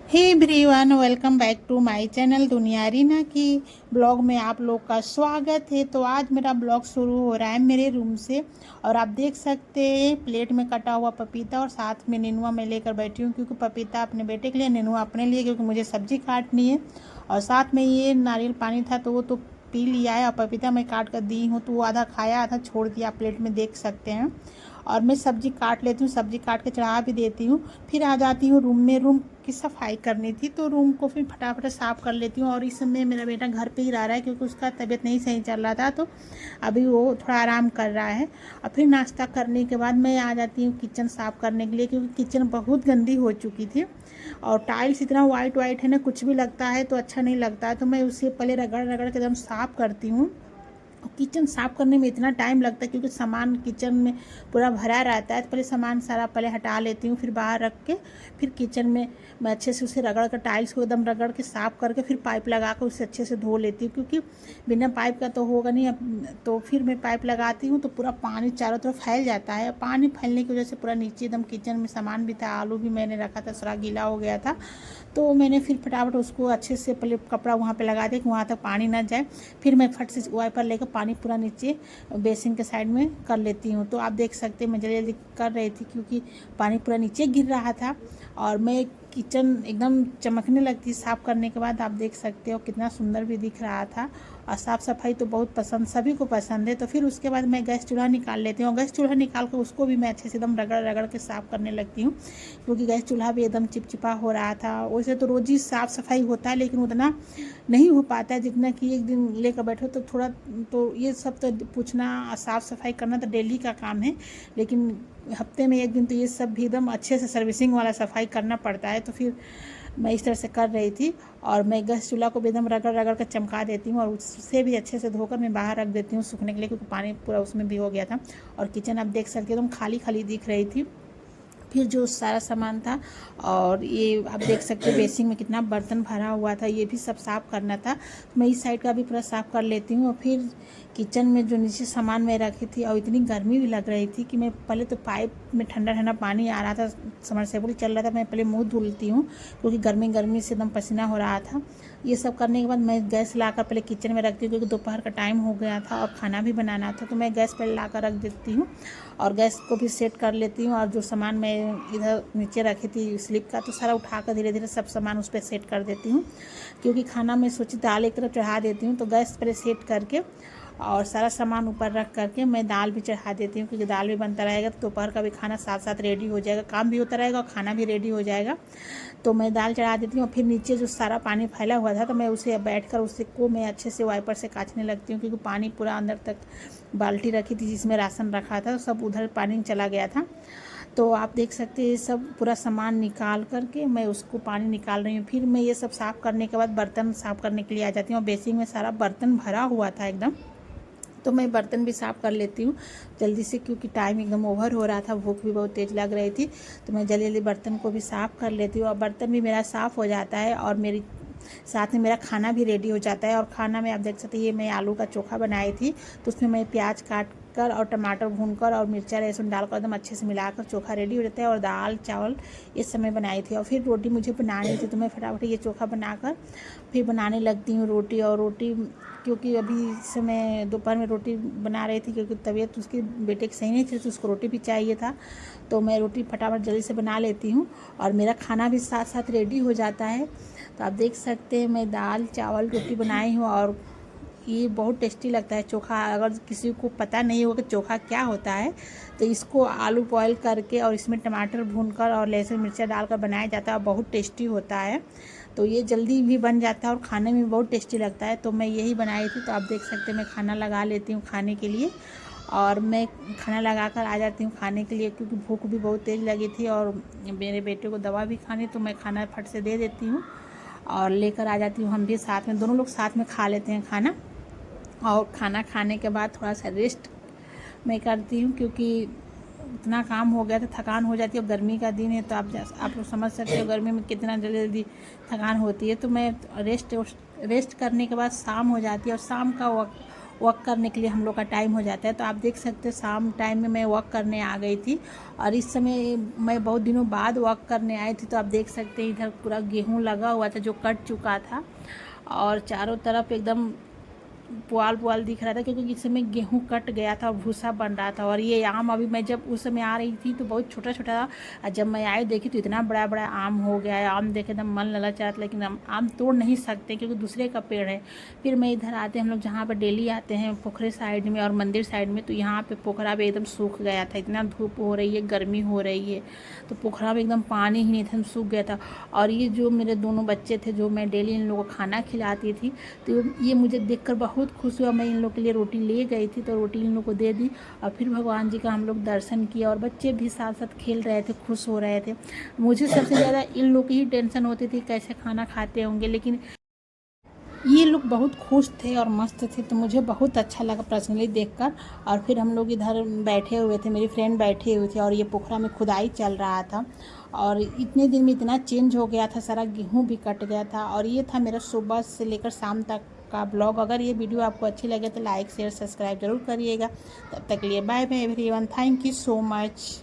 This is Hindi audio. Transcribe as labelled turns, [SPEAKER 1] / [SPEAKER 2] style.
[SPEAKER 1] Hey everyone, welcome back to my channel दुनिया रीना की ब्लॉग में आप लोग का स्वागत है। तो आज मेरा ब्लॉग शुरू हो रहा है मेरे रूम से। और आप देख सकते हैं प्लेट में कटा हुआ पपीता और साथ में नेनुआ मैं लेकर बैठी हूँ, क्योंकि पपीता अपने बेटे के लिए, नेनुआ अपने लिए, क्योंकि मुझे सब्जी काटनी है। और साथ में ये नारियल पानी था तो वो तो पी लिया है, और पपीता मैं काट कर दी हूँ तो वो आधा खाया आधा छोड़ दिया, प्लेट में देख सकते हैं। और मैं सब्ज़ी काट लेती हूँ, सब्ज़ी काट के चढ़ा भी देती हूँ। फिर आ जाती हूँ रूम में। रूम की सफाई करनी थी तो रूम को फिर फटाफट साफ़ कर लेती हूँ। और इस समय मेरा बेटा घर पे ही रह रहा है, क्योंकि उसका तबीयत नहीं सही चल रहा था, तो अभी वो थोड़ा आराम कर रहा है। और फिर नाश्ता करने के बाद मैं आ जाती हूँ किचन साफ़ करने के लिए, क्योंकि किचन बहुत गंदी हो चुकी थी। और टाइल्स इतना वाइट वाइट है ना, कुछ भी लगता है तो अच्छा नहीं लगता है, तो मैं उसे पहले रगड़ रगड़ के एकदम साफ़ करती हूँ। किचन साफ़ करने में इतना टाइम लगता है, क्योंकि सामान किचन में पूरा भरा रहता है, तो पहले सामान सारा पहले हटा लेती हूँ, फिर बाहर रख के फिर किचन में मैं अच्छे से उसे रगड़ कर, टाइल्स को एकदम रगड़ के साफ़ करके फिर पाइप लगा कर उसे अच्छे से धो लेती हूँ, क्योंकि बिना पाइप का तो होगा नहीं। तो फिर मैं पाइप लगाती हूँ तो पूरा पानी चारों तरफ फैल जाता है। पानी फैलने की वजह से पूरा नीचे एकदम किचन में सामान भी था, आलू भी मैंने रखा था, सारा गीला हो गया था। तो मैंने फिर फटाफट उसको अच्छे से पहले कपड़ा वहाँ पे लगा दिया कि वहाँ तक पानी ना जाए। फिर मैं फट से वाइपर लेकर पानी पूरा नीचे बेसिन के साइड में कर लेती हूँ। तो आप देख सकते हैं मैं जल्दी जल्दी कर रही थी, क्योंकि पानी पूरा नीचे गिर रहा था। और मैं किचन एकदम चमकने लगती साफ़ करने के बाद। आप देख सकते हो कितना सुंदर भी दिख रहा था। और साफ़ सफाई तो बहुत पसंद, सभी को पसंद है। तो फिर उसके बाद मैं गैस चूल्हा निकाल लेती हूँ, और गैस चूल्हा निकाल कर उसको भी मैं अच्छे से एकदम रगड़ रगड़ के साफ़ करने लगती हूँ, क्योंकि गैस चूल्हा भी एकदम चिपचिपा हो रहा था। वैसे तो रोज़ ही साफ़ सफाई होता है, लेकिन उतना नहीं हो पाता है जितना कि एक दिन लेकर बैठो तो थोड़ा। तो ये सब तो पूछना, साफ़ सफाई करना तो डेली का काम है, लेकिन हफ्ते में एक दिन तो ये सब भी एकदम अच्छे से सर्विसिंग वाला सफाई करना पड़ता है। तो फिर मैं इस तरह से कर रही थी। और मैं गैस चूल्हा को भी एकदम रगड़ रगड़ कर चमका देती हूँ, और उससे भी अच्छे से धोकर मैं बाहर रख देती हूँ सूखने के लिए, क्योंकि पानी पूरा उसमें भी हो गया था। और किचन आप देख सकते हो एकदम खाली खाली दिख रही थी। फिर जो सारा सामान था, और ये आप देख सकते हो बेसिन में कितना बर्तन भरा हुआ था, ये भी सब साफ़ करना था। मैं इस साइड का भी पूरा साफ़ कर लेती हूँ। और फिर किचन में जो नीचे सामान मैं रखी थी, और इतनी गर्मी भी लग रही थी कि मैं पहले तो पाइप में ठंडा ठंडा पानी आ रहा था, समरसेबल चल रहा था, मैं पहले मुँह धुलती हूँ, क्योंकि गर्मी गर्मी से एकदम पसीना हो रहा था। ये सब करने के बाद मैं गैस लाकर पहले किचन में रखती हूँ, क्योंकि दोपहर का टाइम हो गया था और खाना भी बनाना था। तो मैं गैस पर ला कर रख देती हूँ, और गैस को भी सेट कर लेती हूँ। और जो सामान मैं इधर नीचे रखी थी स्लिप का, तो सारा उठाकर धीरे धीरे सब सामान उस पर सेट कर देती हूँ, क्योंकि खाना मैं सोची दाल एक तरफ चढ़ा देती हूँ। तो गैस पर सेट करके और सारा सामान ऊपर रख करके मैं दाल भी चढ़ा देती हूँ, क्योंकि दाल भी बनता रहेगा तो दोपहर का भी खाना साथ साथ रेडी हो जाएगा, काम भी होता रहेगा और खाना भी रेडी हो जाएगा। तो मैं दाल चढ़ा देती हूँ। और फिर नीचे जो सारा पानी फैला हुआ था, तो मैं उसे बैठकर उसे को मैं अच्छे से वाइपर से काटने लगती हूँ, क्योंकि पानी पूरा अंदर तक, बाल्टी रखी थी जिसमें राशन रखा था, सब उधर पानी चला गया था। तो आप देख सकते हैं सब पूरा सामान निकाल करके मैं उसको पानी निकाल रही हूँ। फिर मैं ये सब साफ़ करने के बाद बर्तन साफ़ करने के लिए आ जाती हूँ, और बेसिन में सारा बर्तन भरा हुआ था एकदम। तो मैं बर्तन भी साफ़ कर लेती हूँ जल्दी से, क्योंकि टाइम एकदम ओवर हो रहा था, भूख भी बहुत तेज़ लग रही थी। तो मैं जल्दी जल्दी बर्तन को भी साफ़ कर लेती हूँ, और बर्तन भी मेरा साफ़ हो जाता है, और मेरी साथ में मेरा खाना भी रेडी हो जाता है। और खाना में आप देख सकते हैं, ये मैं आलू का चोखा बनाई थी, तो उसमें मैं प्याज काट कर और टमाटर भूनकर और मिर्चा लहसुन डालकर एकदम अच्छे से मिलाकर चोखा रेडी हो जाता है। और दाल चावल ये सब मैं बनाई थी। और फिर रोटी मुझे बनानी थी, तो मैं फटाफट ये चोखा बनाकर फिर बनाने लगती हूँ रोटी। और रोटी, क्योंकि अभी से मैं दोपहर में रोटी बना रही थी, क्योंकि तबीयत उसकी बेटे की सही नहीं थी, तो उसको रोटी भी चाहिए था। तो मैं रोटी फटाफट जल्दी से बना लेती हूँ, और मेरा खाना भी साथ साथ रेडी हो जाता है। तो आप देख सकते हैं मैं दाल चावल रोटी बनाई हूँ, और ये बहुत टेस्टी लगता है चोखा। अगर किसी को पता नहीं होगा कि चोखा क्या होता है, तो इसको आलू बॉयल करके और इसमें टमाटर भूनकर और लहसुन मिर्चा डालकर बनाया जाता है, बहुत टेस्टी होता है। तो ये जल्दी भी बन जाता है और खाने में बहुत टेस्टी लगता है। तो मैं यही बनाई थी। तो आप देख सकते हैं मैं खाना लगा लेती हूँ खाने के लिए, और मैं खाना लगा कर आ जाती हूँ खाने के लिए, क्योंकि भूख भी बहुत तेज़ लगी थी, और मेरे बेटे को दवा भी खानी, तो मैं खाना फट से दे देती हूँ और लेकर आ जाती हूँ। हम भी साथ में, दोनों लोग साथ में खा लेते हैं खाना। और खाना खाने के बाद थोड़ा सा रेस्ट मैं करती हूँ, क्योंकि इतना काम हो गया था, थकान हो जाती है। और गर्मी का दिन है, तो आप लोग समझ सकते हो गर्मी में कितना जल्दी जल्दी थकान होती है। तो मैं रेस्ट करने के बाद शाम हो जाती है, और शाम का वॉक करने के लिए हम लोग का टाइम हो जाता है। तो आप देख सकते हैं शाम टाइम में मैं वॉक करने आ गई थी और इस समय मैं बहुत दिनों बाद वॉक करने आई थी। तो आप देख सकते हैं इधर पूरा गेहूँ लगा हुआ था जो कट चुका था और चारों तरफ एकदम पुआल पुआल दिख रहा था क्योंकि इस समय गेहूँ कट गया था और भूसा बन रहा था। और ये आम अभी मैं जब उस समय आ रही थी तो बहुत छोटा छोटा था और जब मैं आई देखी तो इतना बड़ा बड़ा आम हो गया है। आम देखे एकदम मन ललच रहा था लेकिन हम आम तोड़ नहीं सकते क्योंकि दूसरे का पेड़ है। फिर मैं इधर आते हम लोग जहाँ पर डेली आते हैं पोखरे साइड में और मंदिर साइड में, तो यहाँ पर पोखरा भी एकदम सूख गया था। इतना धूप हो रही है, गर्मी हो रही है तो पोखरा में एकदम पानी ही नहीं था, सूख गया था। और ये जो मेरे दोनों बच्चे थे जो मैं डेली इन लोगों को खाना खिलाती थी तो ये मुझे देखकर बहुत खुश हुआ। मैं इन लोग के लिए रोटी ले गई थी तो रोटी इन लोग को दे दी और फिर भगवान जी का हम लोग दर्शन किया और बच्चे भी साथ साथ खेल रहे थे, खुश हो रहे थे। मुझे सबसे ज़्यादा इन लोग की ही टेंशन होती थी कैसे खाना खाते होंगे, लेकिन ये लोग बहुत खुश थे और मस्त थे तो मुझे बहुत अच्छा लगा पर्सनली देखकर। और फिर हम लोग इधर बैठे हुए थे, मेरी फ्रेंड बैठे हुए थे और ये पोखरा में खुदाई चल रहा था और इतने दिन में इतना चेंज हो गया था, सारा गेहूं भी कट गया था। और ये था मेरा सुबह से लेकर शाम तक का ब्लॉग। अगर ये वीडियो आपको अच्छी लगे तो लाइक शेयर सब्सक्राइब जरूर करिएगा। तब तक के लिए bye bye everyone, thank you so much.